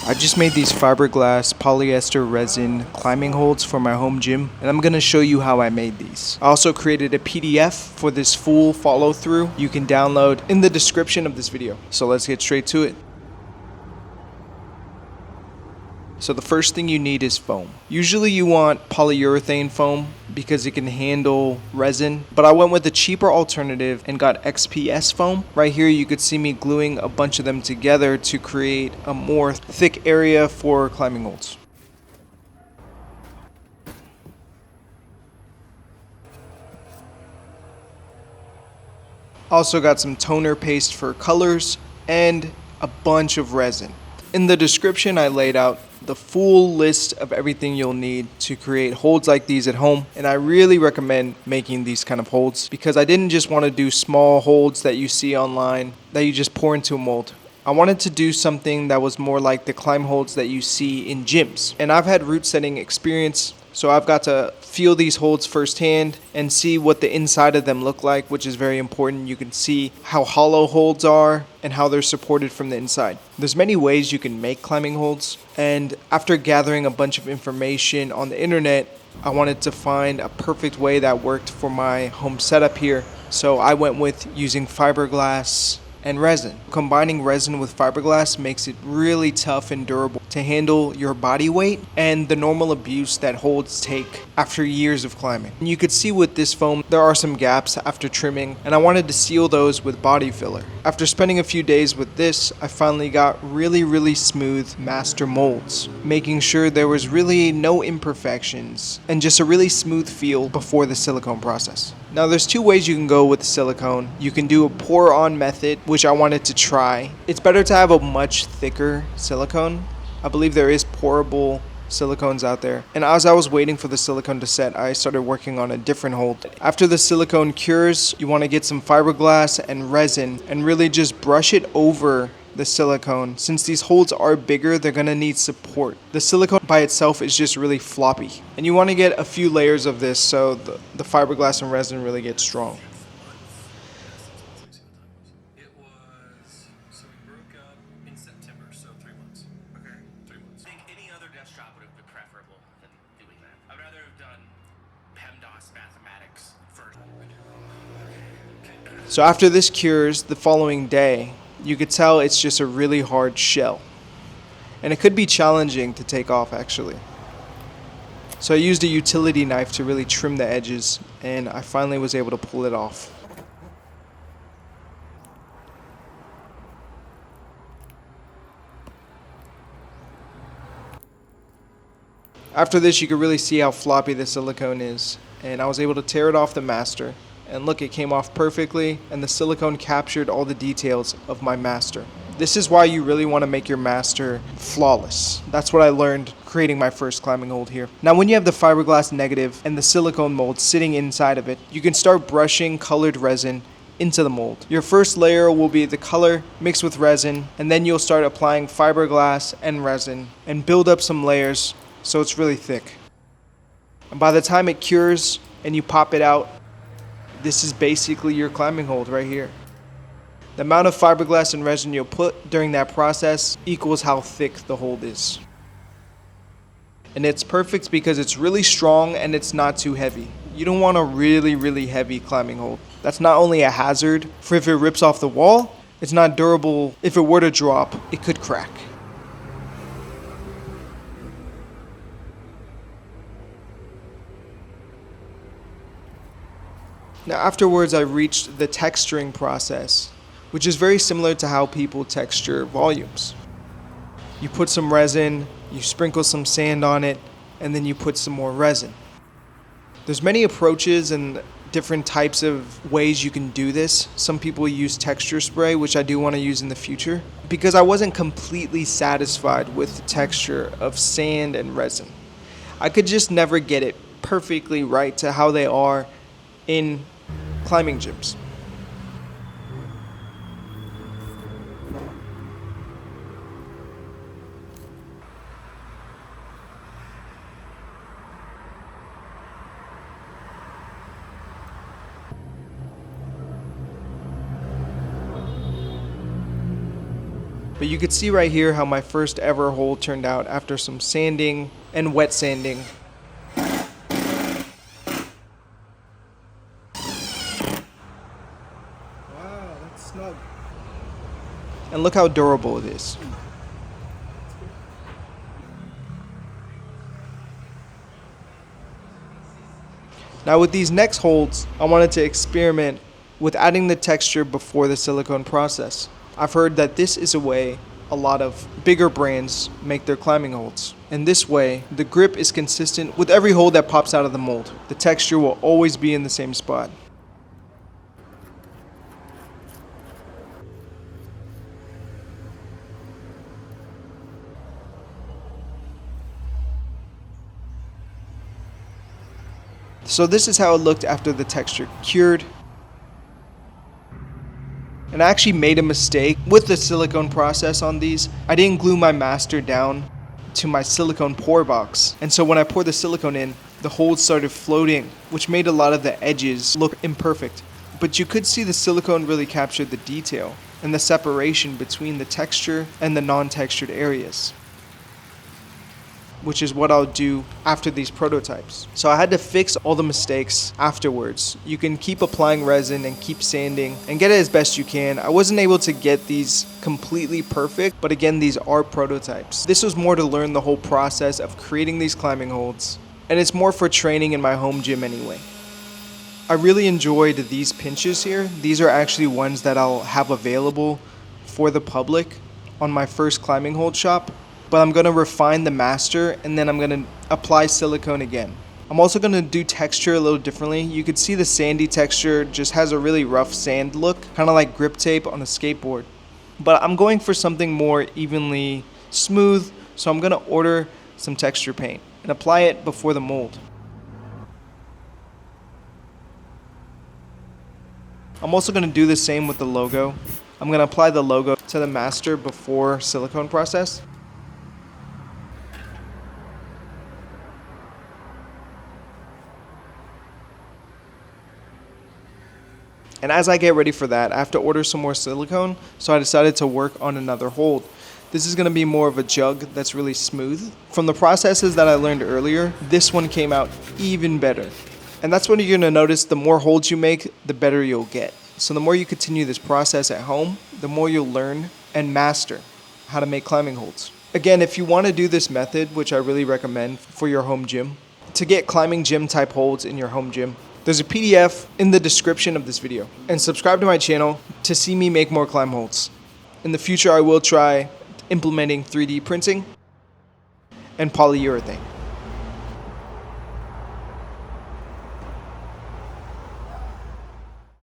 I just made these fiberglass polyester resin climbing holds for my home gym, and I'm going to show you how I made these. I also created a PDF for this full follow through you can download in the description of this video. So let's get straight to it. So the first thing you need is foam. Usually you want polyurethane foam because it can handle resin, but I went with a cheaper alternative and got XPS foam. Right here you could see me gluing a bunch of them together to create a more thick area for climbing holds. Also got some toner paste for colors and a bunch of resin. In the description I laid out the full list of everything you'll need to create holds like these at home, and I really recommend making these kind of holds because I didn't just want to do small holds that you see online that you just pour into a mold. I wanted to do something that was more like the climb holds that you see in gyms, and I've had root setting experience, so I've got to feel these holds firsthand and see what the inside of them look like, which is very important. You can see how hollow holds are and how they're supported from the inside. There's many ways you can make climbing holds, and after gathering a bunch of information on the internet, I wanted to find a perfect way that worked for my home setup here. So I went with using fiberglass and resin. Combining resin with fiberglass makes it really tough and durable to handle your body weight and the normal abuse that holds take after years of climbing. And you could see with this foam there are some gaps after trimming, and I wanted to seal those with body filler. After spending a few days with this, I finally got really smooth master molds, making sure there was really no imperfections and just a really smooth feel before the silicone process. Now there's two ways you can go with silicone. You can do a pour on method, which I wanted to try. It's better to have a much thicker silicone. I believe there is pourable silicones out there. And as I was waiting for the silicone to set, I started working on a different hold. After the silicone cures, you want to get some fiberglass and resin and really just brush it over the silicone. Since these holds are bigger, they're going to need support. The silicone by itself is just really floppy, and you want to get a few layers of this so the fiberglass and resin really get strong. It was, so we broke up in September, so 3 months. Okay. 3 months. I think any other desk job would have been preferable than doing that. I'd rather have done PEMDAS mathematics first. So after this cures, the following day, you could tell it's just a really hard shell. And it could be challenging to take off actually. So I used a utility knife to really trim the edges, and I finally was able to pull it off. After this, you could really see how floppy the silicone is, and I was able to tear it off the master. And look, it came off perfectly, and the silicone captured all the details of my master. This is why you really want to make your master flawless. That's what I learned creating my first climbing hold here. Now when you have the fiberglass negative and the silicone mold sitting inside of it, you can start brushing colored resin into the mold. Your first layer will be the color mixed with resin, and then you'll start applying fiberglass and resin and build up some layers so it's really thick. And by the time it cures and you pop it out, this is basically your climbing hold right here. The amount of fiberglass and resin you'll put during that process equals how thick the hold is. And it's perfect because it's really strong and it's not too heavy. You don't want a really heavy climbing hold. That's not only a hazard for if it rips off the wall, it's not durable. If it were to drop, it could crack. Now afterwards I reached the texturing process, which is very similar to how people texture volumes. You put some resin, you sprinkle some sand on it, and then you put some more resin. There's many approaches and different types of ways you can do this. Some people use texture spray, which I do want to use in the future, because I wasn't completely satisfied with the texture of sand and resin. I could just never get it perfectly right to how they are in climbing gyms. But you could see right here how my first ever hold turned out after some sanding and wet sanding. Wow, that's snug. And look how durable it is. Now with these next holds, I wanted to experiment with adding the texture before the silicone process. I've heard that this is a way a lot of bigger brands make their climbing holds. And this way, the grip is consistent with every hold that pops out of the mold. The texture will always be in the same spot. So this is how it looked after the texture cured. And I actually made a mistake with the silicone process on these. I didn't glue my master down to my silicone pour box. And so when I poured the silicone in, the holes started floating, which made a lot of the edges look imperfect. But you could see the silicone really captured the detail and the separation between the texture and the non-textured areas, which is what I'll do after these prototypes. So I had to fix all the mistakes afterwards. You can keep applying resin and keep sanding and get it as best you can. I wasn't able to get these completely perfect, but again, these are prototypes. This was more to learn the whole process of creating these climbing holds, and it's more for training in my home gym anyway. I really enjoyed these pinches here. These are actually ones that I'll have available for the public on my first climbing hold shop. But I'm going to refine the master and then I'm going to apply silicone again. I'm also going to do texture a little differently. You could see the sandy texture just has a really rough sand look, kind of like grip tape on a skateboard. But I'm going for something more evenly smooth, so I'm going to order some texture paint and apply it before the mold. I'm also going to do the same with the logo. I'm going to apply the logo to the master before silicone process. And as I get ready for that, I have to order some more silicone, so I decided to work on another hold. This is going to be more of a jug that's really smooth. From the processes that I learned earlier, this one came out even better. And that's when you're going to notice the more holds you make, the better you'll get. So the more you continue this process at home, the more you'll learn and master how to make climbing holds. Again, if you want to do this method, which I really recommend for your home gym, to get climbing gym type holds in your home gym, there's a PDF in the description of this video. And subscribe to my channel to see me make more climb holds. In the future, I will try implementing 3D printing and polyurethane.